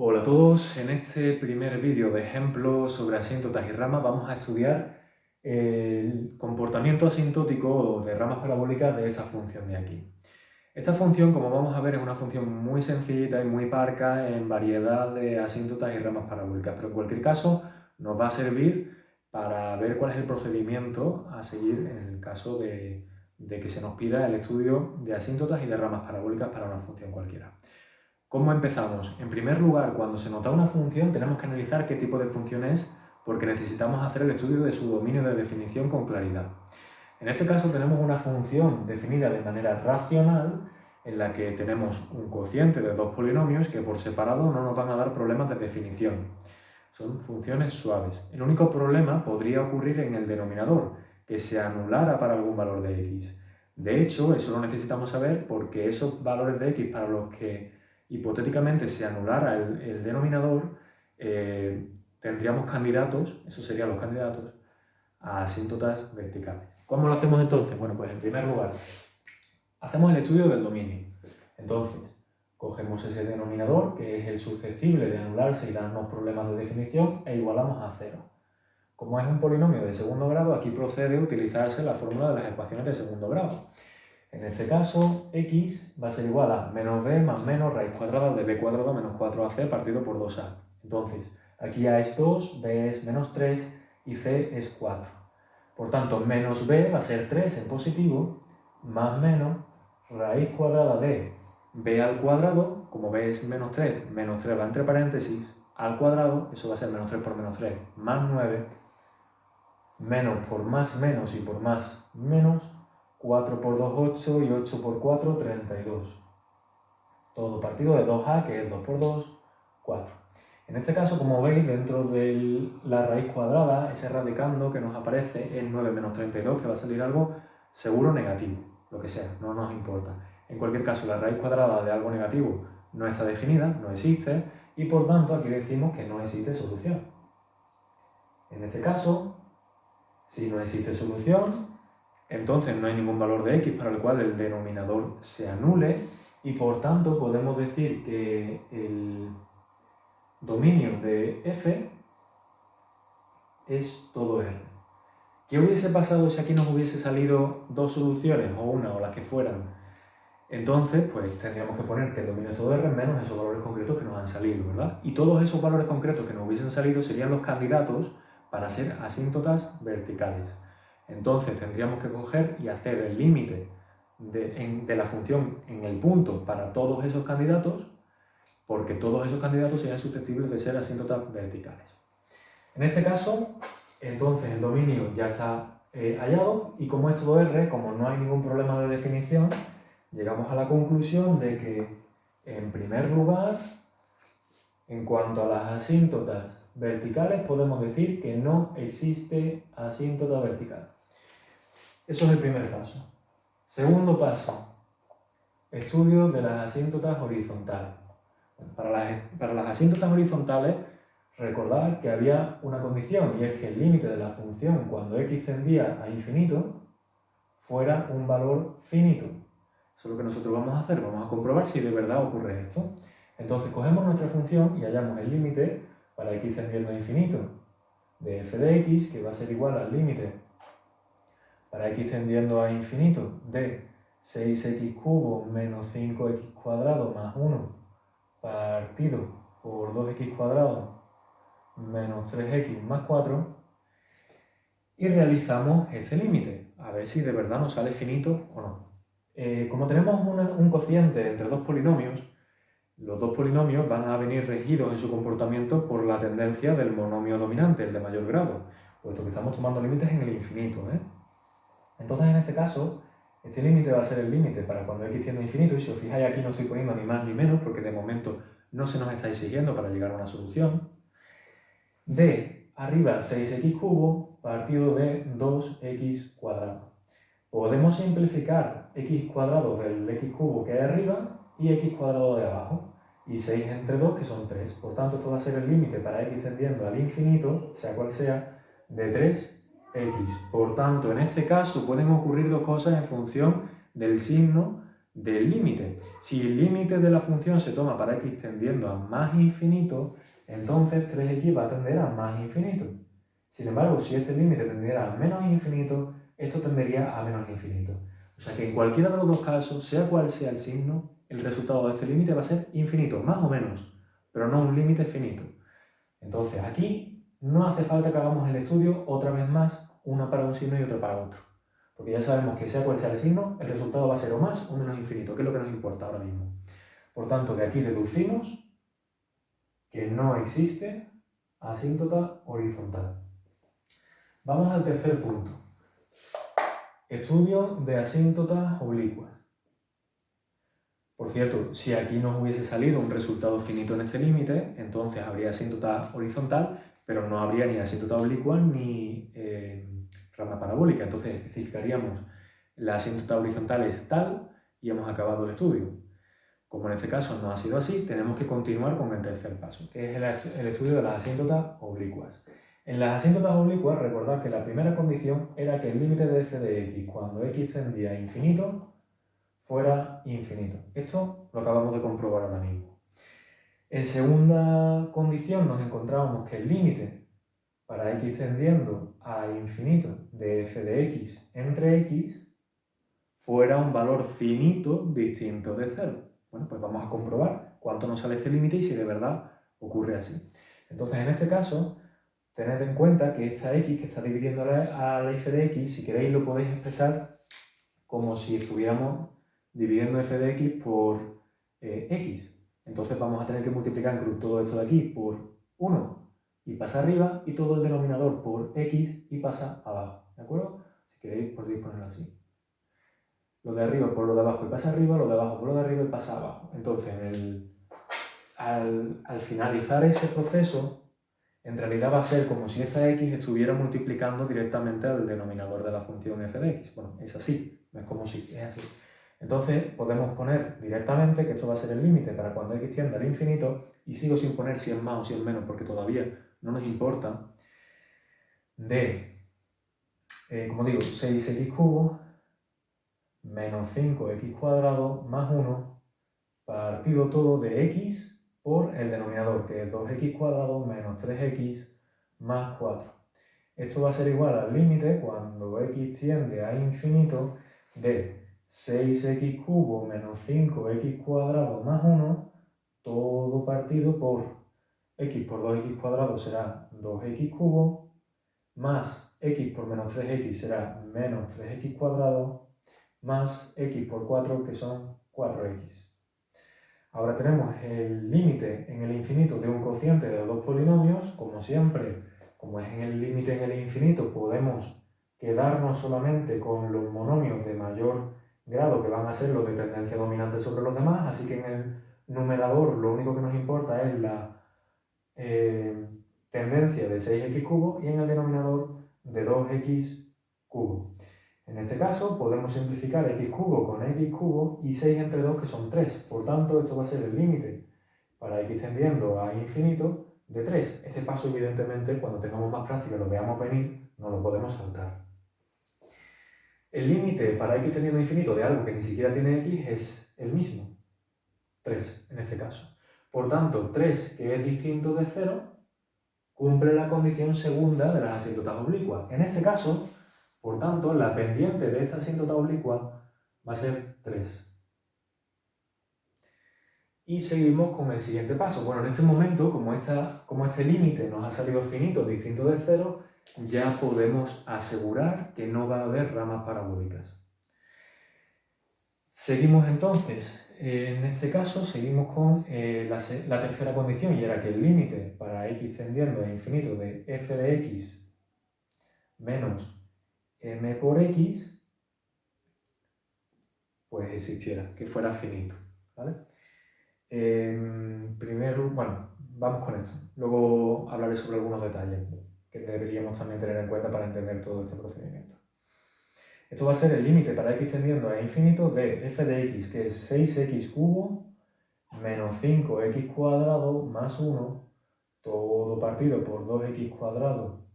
Hola a todos, en este primer vídeo de ejemplos sobre asíntotas y ramas vamos a estudiar el comportamiento asintótico de ramas parabólicas de esta función de aquí. Esta función, como vamos a ver, es una función muy sencillita y muy parca en variedad de asíntotas y ramas parabólicas, pero en cualquier caso nos va a servir para ver cuál es el procedimiento a seguir en el caso de que se nos pida el estudio de asíntotas y de ramas parabólicas para una función cualquiera. ¿Cómo empezamos? En primer lugar, cuando se nos da una función, tenemos que analizar qué tipo de función es, porque necesitamos hacer el estudio de su dominio de definición con claridad. En este caso tenemos una función definida de manera racional, en la que tenemos un cociente de dos polinomios que por separado no nos van a dar problemas de definición. Son funciones suaves. El único problema podría ocurrir en el denominador, que se anulara para algún valor de x. De hecho, eso lo necesitamos saber porque esos valores de x para los que hipotéticamente se anulara el denominador, tendríamos candidatos, esos serían los candidatos, a asíntotas verticales. ¿Cómo lo hacemos entonces? Bueno, pues en primer lugar, hacemos el estudio del dominio. Entonces, cogemos ese denominador, que es el susceptible de anularse y darnos problemas de definición, e igualamos a 0. Como es un polinomio de segundo grado, aquí procede utilizarse la fórmula de las ecuaciones de segundo grado. En este caso, x va a ser igual a menos b más menos raíz cuadrada de b cuadrado menos 4ac partido por 2a. Entonces, aquí a es 2, b es menos 3 y c es 4. Por tanto, menos b va a ser 3 en positivo, más menos raíz cuadrada de b al cuadrado, como b es menos 3 va entre paréntesis, al cuadrado, eso va a ser menos 3 por menos 3, más 9, menos por más menos y por más menos, 4 por 2, 8 y 8 por 4, 32. Todo partido de 2a, que es 2 por 2, 4. En este caso, como veis, dentro de la raíz cuadrada, ese radicando que nos aparece es 9 menos 32, que va a salir algo seguro negativo, lo que sea, no nos importa. En cualquier caso, la raíz cuadrada de algo negativo no está definida, no existe, y por tanto aquí decimos que no existe solución. En este caso, si no existe solución, entonces no hay ningún valor de x para el cual el denominador se anule, y por tanto podemos decir que el dominio de f es todo R. ¿Qué hubiese pasado si aquí nos hubiese salido dos soluciones, o una, o las que fueran? Entonces, pues tendríamos que poner que el dominio es todo R menos esos valores concretos que nos han salido, ¿verdad? Y todos esos valores concretos que nos hubiesen salido serían los candidatos para ser asíntotas verticales. Entonces tendríamos que coger y hacer el límite de la función en el punto para todos esos candidatos, porque todos esos candidatos serían susceptibles de ser asíntotas verticales. En este caso, entonces el dominio ya está hallado, y como es todo R, como no hay ningún problema de definición, llegamos a la conclusión de que, en primer lugar, en cuanto a las asíntotas verticales, podemos decir que no existe asíntota vertical. Eso es el primer paso. Segundo paso, estudio de las asíntotas horizontales. Para las asíntotas horizontales, recordad que había una condición, y es que el límite de la función cuando x tendía a infinito fuera un valor finito. Eso es lo que nosotros vamos a hacer, vamos a comprobar si de verdad ocurre esto. Entonces cogemos nuestra función y hallamos el límite para x tendiendo a infinito de f de x, que va a ser igual al límite para x tendiendo a infinito de 6x cubo menos 5x cuadrado más 1 partido por 2x cuadrado menos 3x más 4, y realizamos este límite, a ver si de verdad nos sale finito o no. Como tenemos un cociente entre dos polinomios, los dos polinomios van a venir regidos en su comportamiento por la tendencia del monomio dominante, el de mayor grado, puesto que estamos tomando límites en el infinito, Entonces, en este caso, este límite va a ser el límite para cuando x tiende a infinito, y si os fijáis aquí no estoy poniendo ni más ni menos, porque de momento no se nos está exigiendo para llegar a una solución, de arriba 6x cubo partido de 2x cuadrado. Podemos simplificar x cuadrado del x cubo que hay arriba y x cuadrado de abajo, y 6 entre 2, que son 3. Por tanto, esto va a ser el límite para x tendiendo al infinito, sea cual sea, de 3x. Por tanto, en este caso pueden ocurrir dos cosas en función del signo del límite. Si el límite de la función se toma para x tendiendo a más infinito, entonces 3x va a tender a más infinito. Sin embargo, si este límite tendiera a menos infinito, esto tendería a menos infinito. O sea que en cualquiera de los dos casos, sea cual sea el signo, el resultado de este límite va a ser infinito, más o menos, pero no un límite finito. Entonces aquí no hace falta que hagamos el estudio otra vez más, una para un signo y otra para otro. Porque ya sabemos que sea cual sea el signo, el resultado va a ser o más o menos infinito, que es lo que nos importa ahora mismo. Por tanto, de aquí deducimos que no existe asíntota horizontal. Vamos al tercer punto. Estudio de asíntotas oblicuas. Por cierto, si aquí nos hubiese salido un resultado finito en este límite, entonces habría asíntota horizontal, pero no habría ni asíntota oblicua ni rama parabólica. Entonces especificaríamos la asíntota horizontal es tal y hemos acabado el estudio. Como en este caso no ha sido así, tenemos que continuar con el tercer paso, que es el estudio de las asíntotas oblicuas. En las asíntotas oblicuas, recordad que la primera condición era que el límite de f de x cuando x tendía a infinito fuera infinito. Esto lo acabamos de comprobar ahora mismo. En segunda condición nos encontrábamos que el límite para x tendiendo a infinito de f de x entre x fuera un valor finito distinto de 0. Bueno, pues vamos a comprobar cuánto nos sale este límite y si de verdad ocurre así. Entonces, en este caso, tened en cuenta que esta x que está dividiendo a la f de x, si queréis lo podéis expresar como si estuviéramos dividiendo f de x por x. Entonces vamos a tener que multiplicar en cruz todo esto de aquí por 1 y pasa arriba, y todo el denominador por x y pasa abajo. ¿De acuerdo? Si queréis podéis ponerlo así. Lo de arriba por lo de abajo y pasa arriba, lo de abajo por lo de arriba y pasa abajo. Entonces, al finalizar ese proceso, en realidad va a ser como si esta x estuviera multiplicando directamente al denominador de la función f de x. Bueno, es así, no es como si, es así. Entonces podemos poner directamente que esto va a ser el límite para cuando x tienda al infinito, y sigo sin poner si es más o si es menos porque todavía no nos importa, de, como digo, 6x cubo menos 5x cuadrado más 1 partido todo de x por el denominador, que es 2x cuadrado menos 3x más 4. Esto va a ser igual al límite cuando x tiende a infinito de 6x cubo menos 5x cuadrado más 1, todo partido por x por 2x cuadrado será 2x cubo, más x por menos 3x será menos 3x cuadrado, más x por 4, que son 4x. Ahora tenemos el límite en el infinito de un cociente de dos polinomios. Como siempre, como es en el límite en el infinito, podemos quedarnos solamente con los monomios de mayor grado, que van a ser los de tendencia dominante sobre los demás, así que en el numerador lo único que nos importa es la tendencia de 6x cubo, y en el denominador de 2x cubo. En este caso podemos simplificar x cubo con x cubo y 6 entre 2, que son 3. Por tanto, esto va a ser el límite para x tendiendo a infinito de 3. Este paso, evidentemente, cuando tengamos más práctica y lo veamos venir, no lo podemos saltar. El límite para x tendiendo a infinito de algo que ni siquiera tiene x es el mismo, 3 en este caso. Por tanto, 3, que es distinto de 0, cumple la condición segunda de las asíntotas oblicuas. En este caso, por tanto, la pendiente de esta asíntota oblicua va a ser 3. Y seguimos con el siguiente paso. Bueno, en este momento, como este límite nos ha salido finito, distinto de 0, ya podemos asegurar que no va a haber ramas parabólicas. Seguimos entonces, en este caso, seguimos con la tercera condición, y era que el límite para x tendiendo a infinito de f de x menos m por x, pues existiera, que fuera finito, ¿vale? Primero, bueno, vamos con esto. Luego hablaré sobre algunos detalles que deberíamos también tener en cuenta para entender todo este procedimiento. Esto va a ser el límite para x tendiendo a infinito de f de x, que es 6x cubo menos 5x cuadrado más 1, todo partido por 2x cuadrado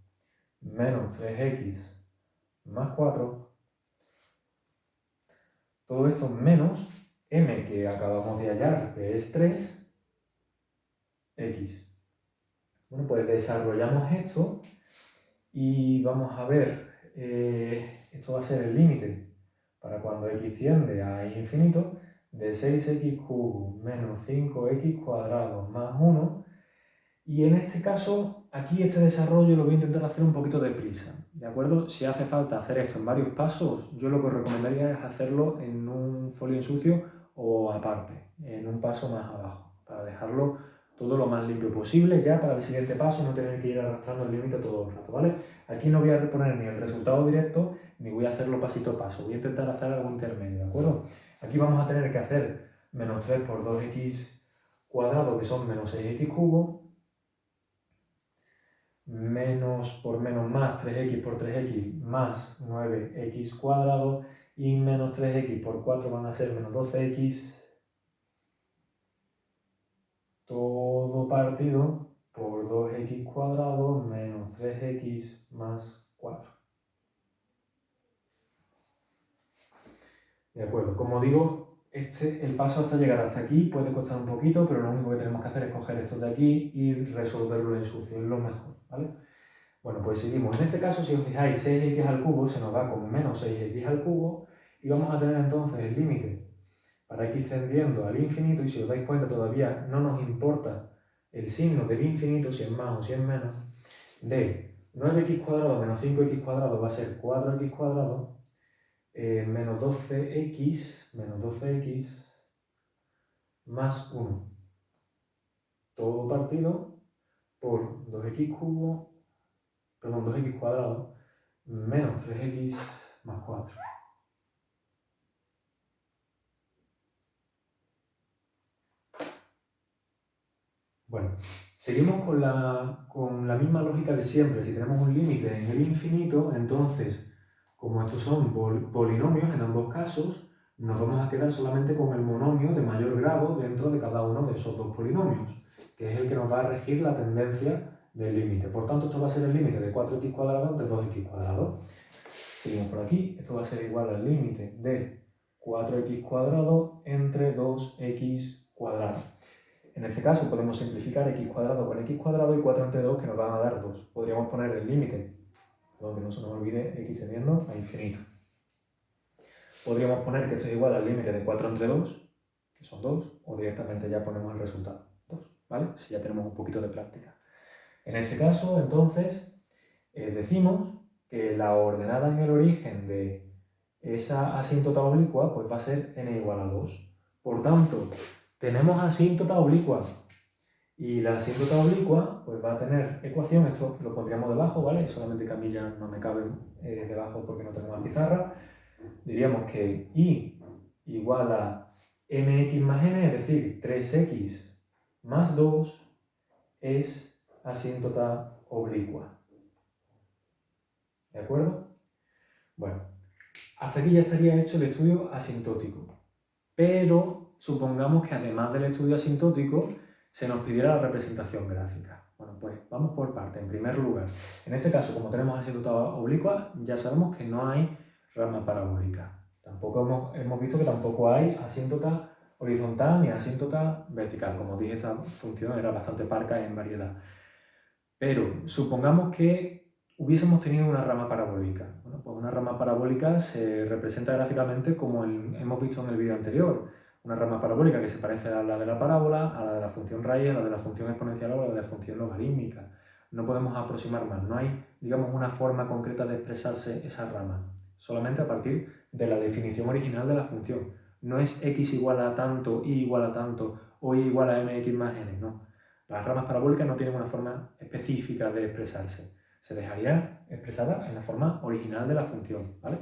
menos 3x más 4. Todo esto menos m que acabamos de hallar, que es 3, x. Bueno, pues desarrollamos esto y vamos a ver, esto va a ser el límite para cuando x tiende a infinito de 6x cubo menos 5x cuadrado más 1. Y en este caso, aquí este desarrollo lo voy a intentar hacer un poquito deprisa, ¿de acuerdo? Si hace falta hacer esto en varios pasos, yo lo que os recomendaría es hacerlo en un folio en sucio o aparte, en un paso más abajo, para dejarlo todo lo más limpio posible ya para el siguiente paso y no tener que ir arrastrando el límite todo el rato, ¿vale? Aquí no voy a reponer ni el resultado directo ni voy a hacerlo pasito a paso, voy a intentar hacer algo intermedio, ¿de acuerdo? Aquí vamos a tener que hacer menos 3 por 2x cuadrado, que son menos 6x cubo, menos por menos más 3x por 3x más 9x cuadrado y menos 3x por 4 van a ser menos 12x, todo partido por 2x cuadrado menos 3x más 4. De acuerdo, como digo, el paso hasta llegar hasta aquí puede costar un poquito, pero lo único que tenemos que hacer es coger esto de aquí y resolverlo en sucio, es lo mejor, ¿vale? Bueno, pues seguimos. En este caso, si os fijáis, 6x al cubo se nos va con menos 6x al cubo y vamos a tener entonces el límite para x tendiendo al infinito, y si os dais cuenta todavía no nos importa el signo del infinito, si es más o si es menos, de 9x cuadrado menos 5x cuadrado va a ser 4x cuadrado, menos 12x más 1. Todo partido por 2x cubo, perdón, 2x cuadrado menos 3x más 4. Bueno, seguimos con la misma lógica de siempre. Si tenemos un límite en el infinito, entonces, como estos son polinomios en ambos casos, nos vamos a quedar solamente con el monomio de mayor grado dentro de cada uno de esos dos polinomios, que es el que nos va a regir la tendencia del límite. Por tanto, esto va a ser el límite de 4x cuadrado entre 2x cuadrado. Seguimos por aquí. Esto va a ser igual al límite de 4x cuadrado entre 2x cuadrado. En este caso podemos simplificar x cuadrado con x cuadrado y 4 entre 2 que nos van a dar 2. Podríamos poner el límite, que no se nos olvide, x tendiendo a infinito. Podríamos poner que esto es igual al límite de 4 entre 2, que son 2, o directamente ya ponemos el resultado, 2, ¿vale? Si ya tenemos un poquito de práctica. En este caso, entonces, decimos que la ordenada en el origen de esa asíntota oblicua pues va a ser n igual a 2. Por tanto, tenemos asíntota oblicua y la asíntota oblicua pues va a tener ecuación, esto lo pondríamos debajo, ¿vale? Solamente que a mí ya no me cabe debajo porque no tengo una pizarra. Diríamos que y igual a mx más n, es decir, 3x más 2 es asíntota oblicua. ¿De acuerdo? Bueno, hasta aquí ya estaría hecho el estudio asintótico. Pero supongamos que además del estudio asintótico se nos pidiera la representación gráfica. Bueno, pues vamos por parte. En primer lugar, en este caso, como tenemos asíntota oblicua, ya sabemos que no hay rama parabólica. Tampoco hemos visto que tampoco hay asíntota horizontal ni asíntota vertical. Como dije, esta función era bastante parca en variedad. Pero supongamos que hubiésemos tenido una rama parabólica. Bueno, pues una rama parabólica se representa gráficamente como hemos visto en el vídeo anterior. Una rama parabólica que se parece a la de la parábola, a la de la función raíz, a la de la función exponencial o a la de la función logarítmica. No podemos aproximar más. No hay, digamos, una forma concreta de expresarse esa rama. Solamente a partir de la definición original de la función. No es x igual a tanto, y igual a tanto, o y igual a mx más n, no. Las ramas parabólicas no tienen una forma específica de expresarse. Se dejaría expresada en la forma original de la función, ¿vale?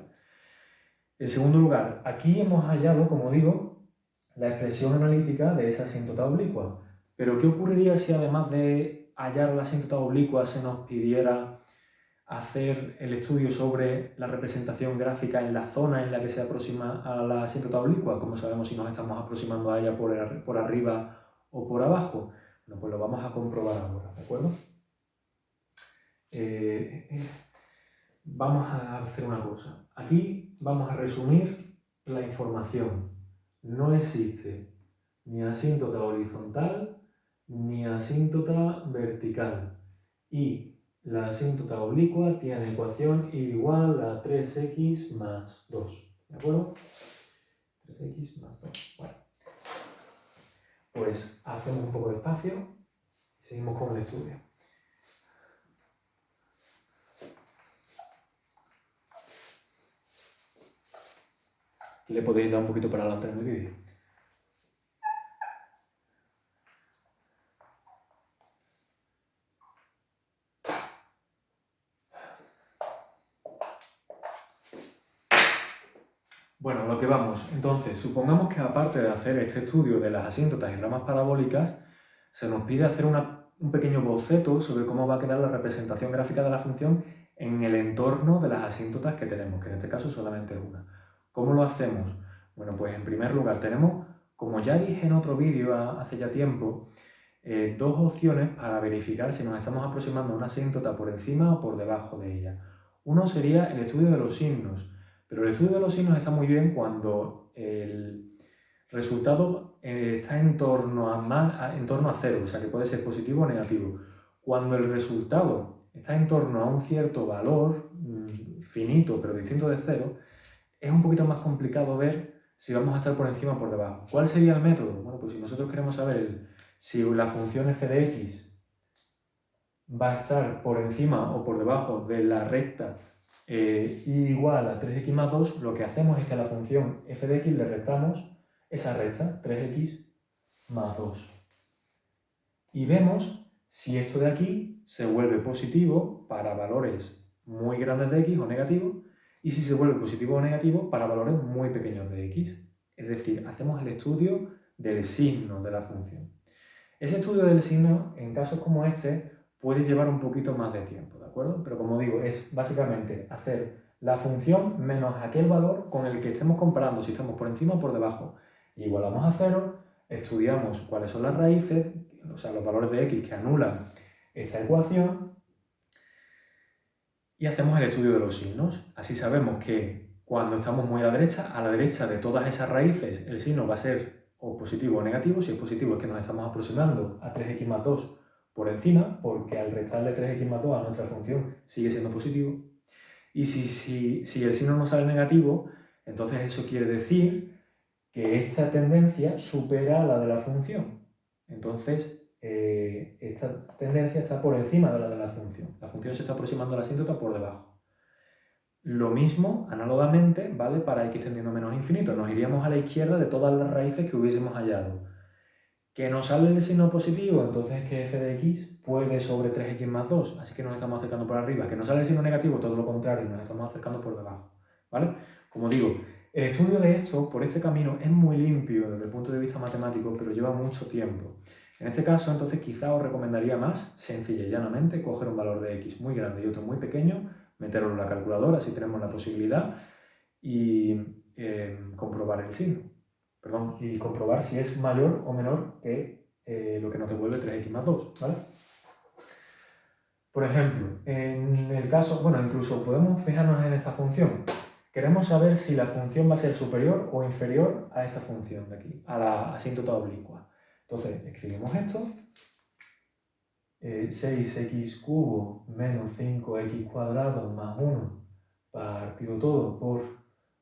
En segundo lugar, aquí hemos hallado, como digo, la expresión analítica de esa asíntota oblicua. Pero ¿qué ocurriría si además de hallar la asíntota oblicua se nos pidiera hacer el estudio sobre la representación gráfica en la zona en la que se aproxima a la asíntota oblicua? ¿Cómo sabemos si nos estamos aproximando a ella por arriba o por abajo? Bueno, pues lo vamos a comprobar ahora, ¿de acuerdo? Vamos a hacer una cosa. Aquí vamos a resumir la información. no existe ni asíntota horizontal ni asíntota vertical. Y la asíntota oblicua tiene ecuación igual a 3x más 2. ¿De acuerdo? 3x más 2. Bueno. Pues hacemos un poco de espacio y seguimos con el estudio. Y le podéis dar un poquito para adelante en el vídeo. Bueno, lo que vamos. Entonces, supongamos que aparte de hacer este estudio de las asíntotas y ramas parabólicas, se nos pide hacer un pequeño boceto sobre cómo va a quedar la representación gráfica de la función en el entorno de las asíntotas que tenemos, que en este caso solamente es una. ¿Cómo lo hacemos? Bueno, pues en primer lugar tenemos, como ya dije en otro vídeo hace ya tiempo, dos opciones para verificar si nos estamos aproximando a una asíntota por encima o por debajo de ella. Uno sería el estudio de los signos, pero el estudio de los signos está muy bien cuando el resultado está en torno a cero, o sea que puede ser positivo o negativo. Cuando el resultado está en torno a un cierto valor finito pero distinto de cero, es un poquito más complicado ver si vamos a estar por encima o por debajo. ¿Cuál sería el método? Bueno, pues si nosotros queremos saber si la función f de x va a estar por encima o por debajo de la recta y igual a 3x más 2, lo que hacemos es que a la función f de x le restamos esa recta, 3x más 2. Y vemos si esto de aquí se vuelve positivo para valores muy grandes de x o negativo, y si se vuelve positivo o negativo para valores muy pequeños de x. Es decir, hacemos el estudio del signo de la función. Ese estudio del signo, en casos como este, puede llevar un poquito más de tiempo, ¿de acuerdo? Pero como digo, es básicamente hacer la función menos aquel valor con el que estemos comparando, si estamos por encima o por debajo. Igualamos a 0, estudiamos cuáles son las raíces, o sea, los valores de x que anulan esta ecuación, y hacemos el estudio de los signos. Así sabemos que cuando estamos muy a la derecha de todas esas raíces, el signo va a ser o positivo o negativo. Si es positivo es que nos estamos aproximando a 3x más 2 por encima, porque al restarle 3x más 2 a nuestra función sigue siendo positivo. Y si el signo nos sale negativo, entonces eso quiere decir que esta tendencia supera la de la función. Entonces, esta tendencia está por encima de la de la función. La función se está aproximando a la asíntota por debajo. Lo mismo, análogamente, vale para x tendiendo a menos infinito. Nos iríamos a la izquierda de todas las raíces que hubiésemos hallado. Que nos sale el signo positivo, entonces que f de x puede sobre 3x más 2, así que nos estamos acercando por arriba. Que nos sale el signo negativo, todo lo contrario, nos estamos acercando por debajo. ¿Vale? Como digo, el estudio de esto, por este camino, es muy limpio desde el punto de vista matemático, pero lleva mucho tiempo. En este caso, entonces, quizá os recomendaría más, sencilla y llanamente, coger un valor de x muy grande y otro muy pequeño, meterlo en la calculadora si tenemos la posibilidad y comprobar el signo. Perdón, y comprobar si es mayor o menor que lo que nos devuelve 3x más 2, ¿vale? Por ejemplo, en el caso, bueno, incluso podemos fijarnos en esta función. Queremos saber si la función va a ser superior o inferior a esta función de aquí, a la asíntota oblicua. Entonces, escribimos esto. 6x cubo menos 5x cuadrado más 1 partido todo por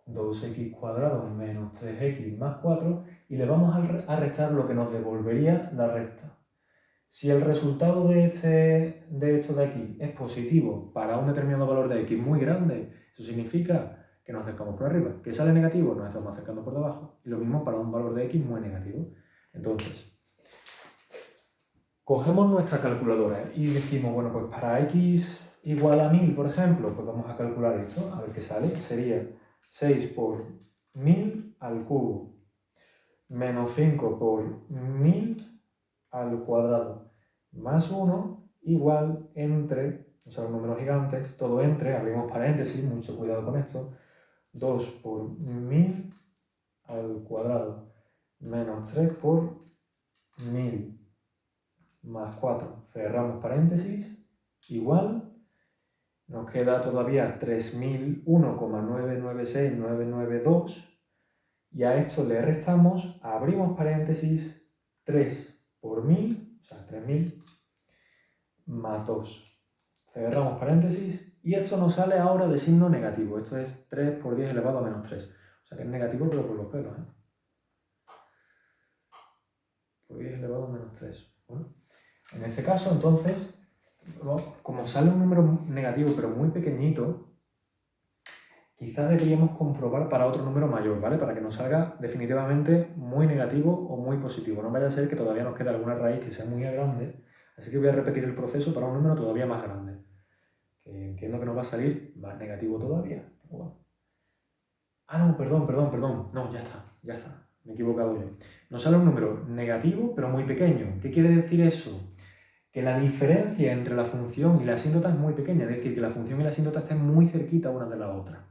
2x cuadrado menos 3x más 4, y le vamos a restar lo que nos devolvería la recta. Si el resultado de esto de aquí es positivo para un determinado valor de x muy grande, eso significa que nos acercamos por arriba. Que sale negativo, nos estamos acercando por debajo. Y lo mismo para un valor de x muy negativo. Entonces, cogemos nuestra calculadora y decimos, bueno, pues para x igual a 1000, por ejemplo, pues vamos a calcular esto, a ver qué sale. Sería 6 por 1000 al cubo menos 5 por 1000 al cuadrado más 1 igual entre, o sea, un número gigante, todo entre, abrimos paréntesis, mucho cuidado con esto, 2 por 1000 al cuadrado menos 3 por 1000 más 4, cerramos paréntesis, igual, nos queda todavía 3001,996992, y a esto le restamos, abrimos paréntesis, 3 por 1000, o sea, 3000, más 2. Cerramos paréntesis y esto nos sale ahora de signo negativo. Esto es 3 por 10 elevado a menos 3. O sea que es negativo pero por los pelos, ¿eh? Por 10 elevado a menos 3. Bueno, en este caso, entonces, como sale un número negativo pero muy pequeñito, quizás deberíamos comprobar para otro número mayor, ¿vale? Para que nos salga definitivamente muy negativo o muy positivo. No vaya a ser que todavía nos quede alguna raíz que sea muy grande. Así que voy a repetir el proceso para un número todavía más grande. Que entiendo que nos va a salir más negativo todavía. Bueno. Ah, no, perdón. No, ya está. Me he equivocado yo. Nos sale un número negativo, pero muy pequeño. ¿Qué quiere decir eso? Que la diferencia entre la función y la asíntota es muy pequeña, es decir, que la función y la asíntota estén muy cerquita una de la otra.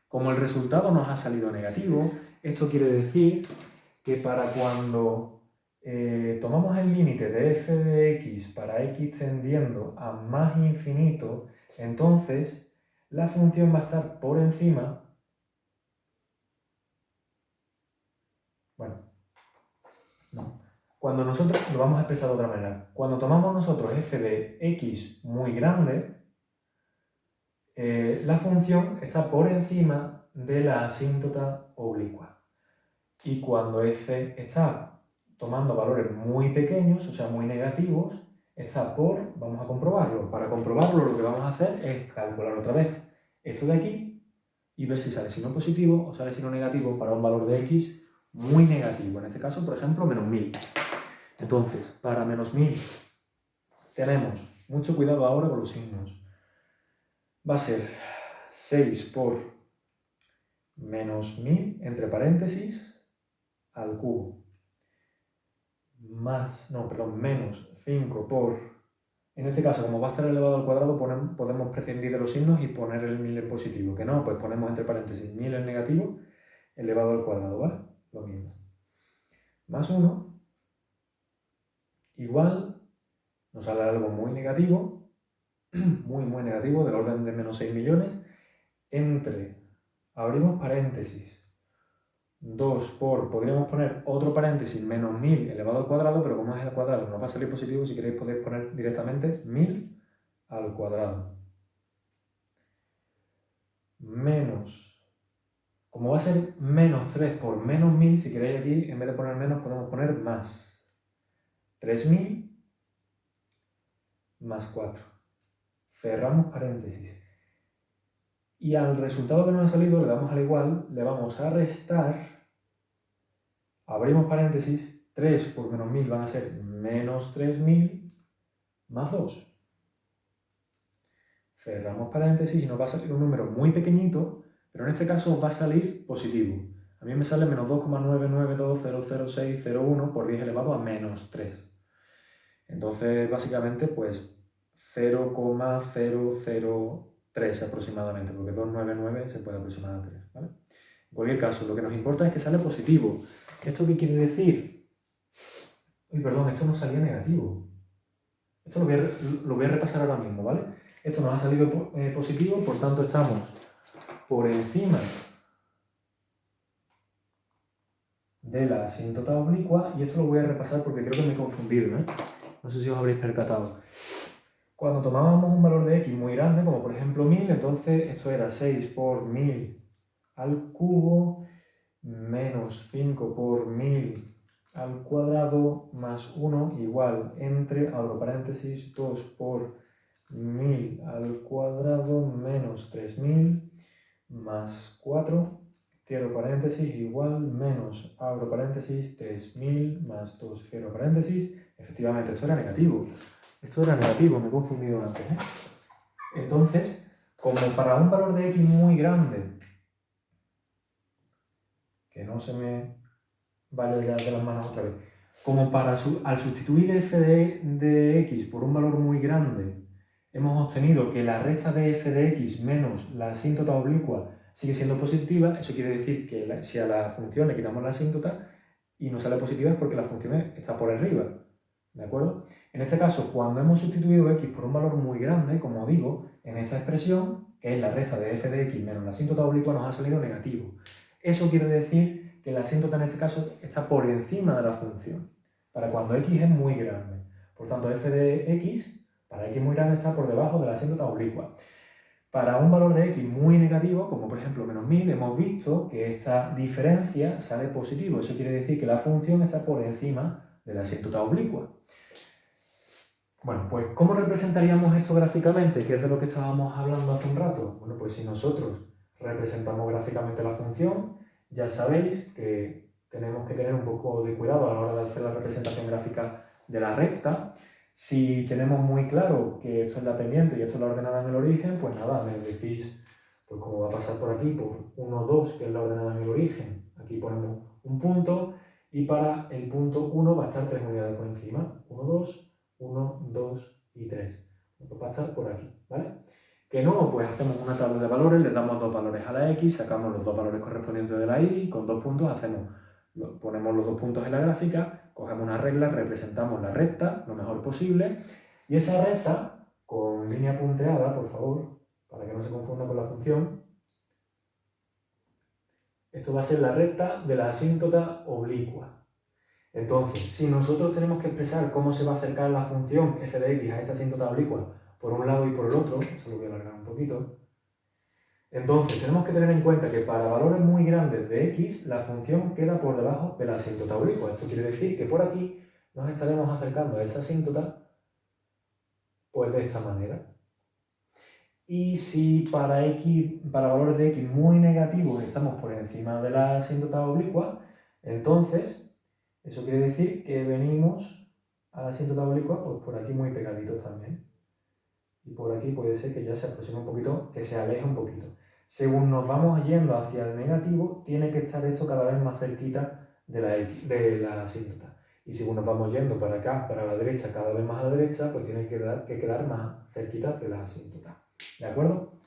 Como el resultado nos ha salido negativo, esto quiere decir que para cuando tomamos el límite de f de x para x tendiendo a más infinito, entonces la función va a estar por encima. Bueno, no. Cuando nosotros, lo vamos a expresar de otra manera, cuando tomamos nosotros f de x muy grande, la función está por encima de la asíntota oblicua. Y cuando f está tomando valores muy pequeños, o sea, muy negativos, está por, vamos a comprobarlo. Para comprobarlo lo que vamos a hacer es calcular otra vez esto de aquí y ver si sale signo positivo o sale signo negativo para un valor de x muy negativo. En este caso, por ejemplo, menos 1000. Entonces, para menos 1000 tenemos, mucho cuidado ahora con los signos, va a ser 6 por menos 1000, entre paréntesis, al cubo, menos 5 por, en este caso, como va a estar elevado al cuadrado, podemos prescindir de los signos y poner el 1000 en positivo, que no, pues ponemos entre paréntesis 1000 en negativo, elevado al cuadrado, ¿vale? Lo mismo. Más 1, igual, nos sale algo muy negativo, muy negativo, del orden de menos 6 millones, entre, abrimos paréntesis, 2 por, podríamos poner otro paréntesis, menos 1000 elevado al cuadrado, pero como es al cuadrado nos va a salir positivo, si queréis podéis poner directamente 1000 al cuadrado. Menos, como va a ser menos 3 por menos 1000, si queréis aquí, en vez de poner menos, podemos poner más. 3000 más 4. Cerramos paréntesis. Y al resultado que nos ha salido le damos al igual, le vamos a restar, abrimos paréntesis, 3 por menos 1000 van a ser menos 3000 más 2. Cerramos paréntesis y nos va a salir un número muy pequeñito, pero en este caso va a salir positivo. A mí me sale menos 2,99200601 por 10 elevado a menos 3. Entonces, básicamente, pues 0,003 aproximadamente, porque 299 se puede aproximar a 3, ¿vale? En cualquier caso, lo que nos importa es que sale positivo. ¿Esto qué quiere decir? Uy, perdón, esto no salía negativo. Esto lo voy a repasar ahora mismo, ¿vale? Esto nos ha salido positivo, por tanto estamos por encima de la asíntota oblicua, y esto lo voy a repasar porque creo que me he confundido, ¿eh? No sé si os habréis percatado. Cuando tomábamos un valor de x muy grande, como por ejemplo 1000, entonces esto era 6 por 1000 al cubo, menos 5 por 1000 al cuadrado, más 1 igual entre, abro paréntesis, 2 por 1000 al cuadrado, menos 3000, más 4, cierro paréntesis, igual, menos, abro paréntesis, 3000, más 2, cierro paréntesis. Efectivamente, esto era negativo. Me he confundido antes, ¿eh? Entonces, como para un valor de x muy grande, que no se me vaya ya de las manos otra vez, como para al sustituir f de x por un valor muy grande, hemos obtenido que la resta de f de x menos la asíntota oblicua sigue siendo positiva. Eso quiere decir que si a la función le quitamos la asíntota y nos sale positiva es porque la función está por arriba, ¿de acuerdo? En este caso, cuando hemos sustituido x por un valor muy grande, como digo, en esta expresión, que es la resta de f de x menos la asíntota oblicua, nos ha salido negativo. Eso quiere decir que la asíntota en este caso está por encima de la función, para cuando x es muy grande. Por tanto, f de x, para x muy grande, está por debajo de la asíntota oblicua. Para un valor de x muy negativo, como por ejemplo menos 1000, hemos visto que esta diferencia sale positivo. Eso quiere decir que la función está por encima de la asíntota oblicua. Bueno, pues ¿cómo representaríamos esto gráficamente? ¿Qué es de lo que estábamos hablando hace un rato? Bueno, pues si nosotros representamos gráficamente la función, ya sabéis que tenemos que tener un poco de cuidado a la hora de hacer la representación gráfica de la recta. Si tenemos muy claro que esto es la pendiente y esto es la ordenada en el origen, pues nada, me decís, pues como va a pasar por aquí, por 1, 2, que es la ordenada en el origen, aquí ponemos un punto, y para el punto 1 va a estar 3 unidades por encima, 1, 2, 1, 2 y 3. Pues va a estar por aquí, ¿vale? Que no, pues hacemos una tabla de valores, le damos 2 valores a la x, sacamos los 2 valores correspondientes de la y, y con 2 puntos ponemos los 2 puntos en la gráfica, cogemos una regla, representamos la recta lo mejor posible, y esa recta, con línea punteada, por favor, para que no se confunda con la función, esto va a ser la recta de la asíntota oblicua. Entonces, si nosotros tenemos que expresar cómo se va a acercar la función f de x a esta asíntota oblicua por un lado y por el otro, esto lo voy a alargar un poquito, entonces tenemos que tener en cuenta que para valores muy grandes de x, la función queda por debajo de la asíntota oblicua. Esto quiere decir que por aquí nos estaremos acercando a esa asíntota pues de esta manera. Y si para valores de x muy negativos estamos por encima de la asíntota oblicua, entonces eso quiere decir que venimos a la asíntota oblicua pues por aquí muy pegaditos también. Y por aquí puede ser que ya se aproxime un poquito, que se aleje un poquito. Según nos vamos yendo hacia el negativo, tiene que estar esto cada vez más cerquita de la asíntota. Y según nos vamos yendo para acá, para la derecha, cada vez más a la derecha, pues tiene que quedar más cerquita de la asíntota. ¿De acuerdo?